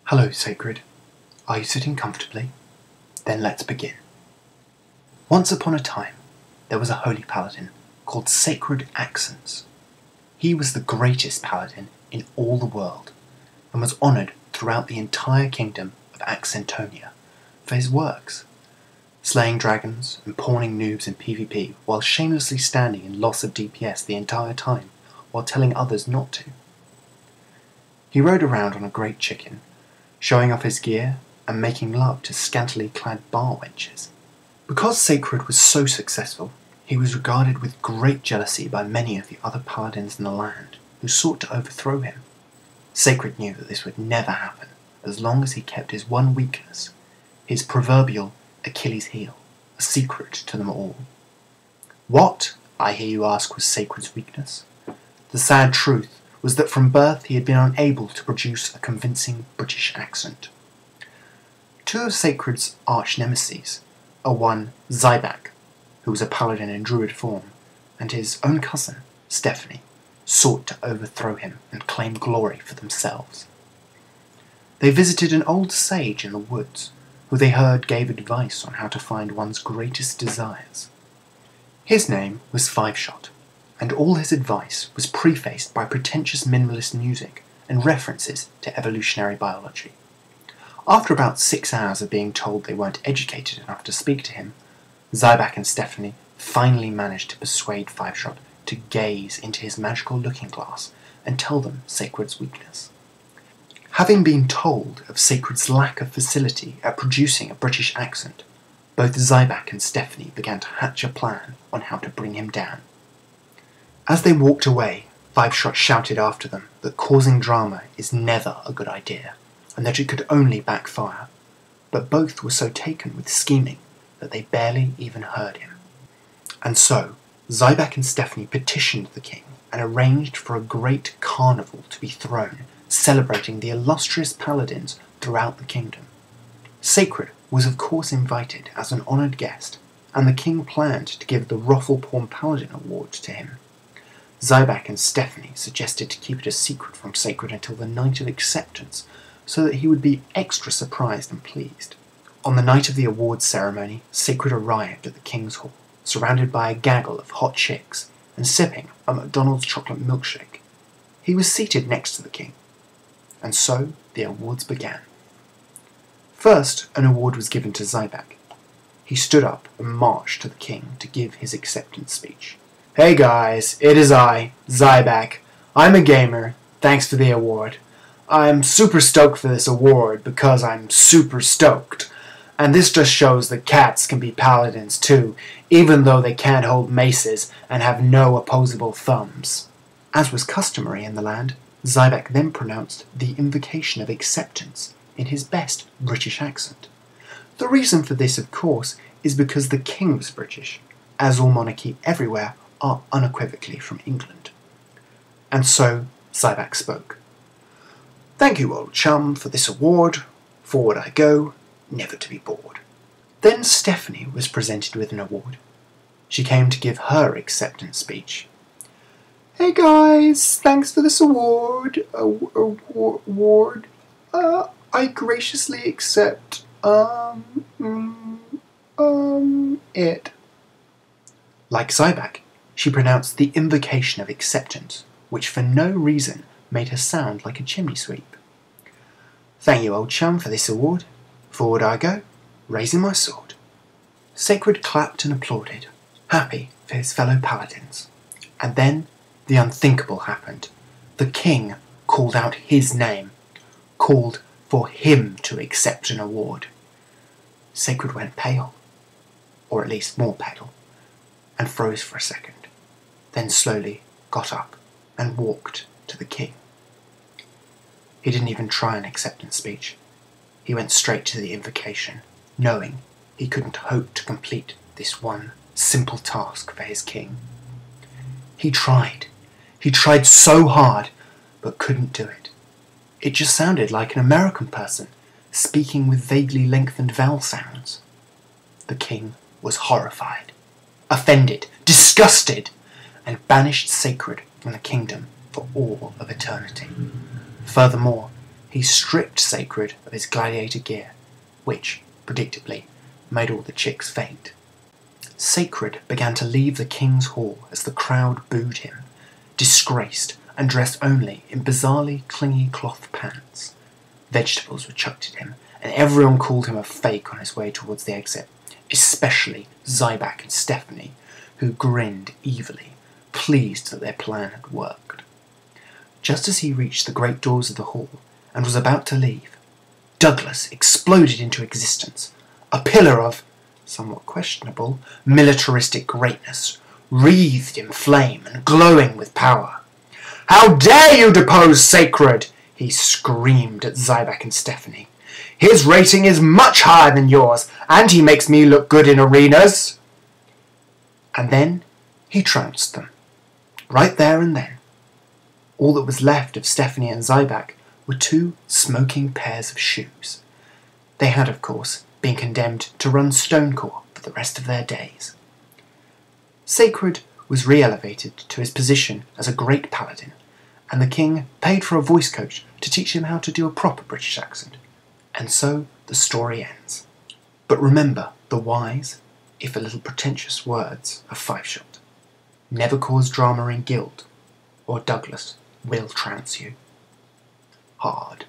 Hello, Sacred. Are you sitting comfortably? Then let's begin. Once upon a time, there was a holy paladin called Sacred Accents. He was the greatest paladin in all the world, and was honoured throughout the entire kingdom of Accentonia for his works, slaying dragons and pawning noobs in PvP while shamelessly standing in loss of DPS the entire time while telling others not to. He rode around on a great chicken, showing off his gear and making love to scantily clad bar wenches. Because Sacred was so successful, he was regarded with great jealousy by many of the other paladins in the land, who sought to overthrow him. Sacred knew that this would never happen, as long as he kept his one weakness, his proverbial Achilles heel, a secret to them all. What, I hear you ask, was Sacred's weakness? The sad truth was that from birth he had been unable to produce a convincing British accent. Two of Sacred's arch-nemeses are one Zyback, who was a paladin in druid form, and his own cousin, Stephanie, sought to overthrow him and claim glory for themselves. They visited an old sage in the woods, who they heard gave advice on how to find one's greatest desires. His name was Five-Shot, and all his advice was prefaced by pretentious minimalist music and references to evolutionary biology. After about 6 hours of being told they weren't educated enough to speak to him, Zyback and Stephanie finally managed to persuade Five-Shot to gaze into his magical looking glass and tell them Sacred's weakness. Having been told of Sacred's lack of facility at producing a British accent, both Zyback and Stephanie began to hatch a plan on how to bring him down. As they walked away, Five-Shot shouted after them that causing drama is never a good idea, and that it could only backfire, but both were so taken with scheming that they barely even heard him. And so, Zyback and Stephanie petitioned the king and arranged for a great carnival to be thrown, celebrating the illustrious paladins throughout the kingdom. Sacred was of course invited as an honoured guest, and the king planned to give the Ruffleporn Paladin Award to him. Zyback and Stephanie suggested to keep it a secret from Sacred until the night of acceptance, so that he would be extra surprised and pleased. On the night of the awards ceremony, Sacred arrived at the king's hall, surrounded by a gaggle of hot chicks, and sipping a McDonald's chocolate milkshake. He was seated next to the king, and so the awards began. First, an award was given to Zyback. He stood up and marched to the king to give his acceptance speech. "Hey guys, it is I, Zyback. I'm a gamer. Thanks for the award. I'm super stoked for this award because I'm super stoked. And this just shows that cats can be paladins too, even though they can't hold maces and have no opposable thumbs." As was customary in the land, Zyback then pronounced the invocation of acceptance in his best British accent. The reason for this, of course, is because the king was British, as all monarchy everywhere are unequivocally from England. And so Zyback spoke. "Thank you, old chum, for this award. Forward I go, never to be bored." Then Stephanie was presented with an award. She came to give her acceptance speech. "Hey guys, thanks for this award. I graciously accept, it." Like Zyback, she pronounced the invocation of acceptance, which for no reason made her sound like a chimney sweep. "Thank you, old chum, for this award. Forward I go, raising my sword." Sacred clapped and applauded, happy for his fellow paladins. And then the unthinkable happened. The king called out his name, called for him to accept an award. Sacred went pale, or at least more pale, and froze for a second, then slowly got up and walked to the king. He didn't even try an acceptance speech. He went straight to the invocation, knowing he couldn't hope to complete this one simple task for his king. He tried so hard, but couldn't do it. It just sounded like an American person speaking with vaguely lengthened vowel sounds. The king was horrified, offended, disgusted, and banished Sacred from the kingdom for all of eternity. Furthermore, he he stripped Sacred of his gladiator gear, which, predictably, made all the chicks faint. Sacred began to leave the king's hall as the crowd booed him, disgraced and dressed only in bizarrely clingy cloth pants. Vegetables were chucked at him, and everyone called him a fake on his way towards the exit, especially Zyback and Stephanie, who grinned evilly, pleased that their plan had worked. Just as he reached the great doors of the hall and was about to leave, Douglas exploded into existence, a pillar of, somewhat questionable, militaristic greatness, wreathed in flame and glowing with power. "How dare you depose Sacred!" he screamed at Zyback and Stephanie. "His rating is much higher than yours, and he makes me look good in arenas." And then he trounced them, right there and then. All that was left of Stephanie and Zyback were two smoking pairs of shoes. They had, of course, been condemned to run stonecore for the rest of their days. Sacred was re-elevated to his position as a great paladin, and the king paid for a voice coach to teach him how to do a proper British accent. And so the story ends. But remember the wise, if a little pretentious words of Five Shot. Never cause drama in guild, or Douglas will trounce you. Hard.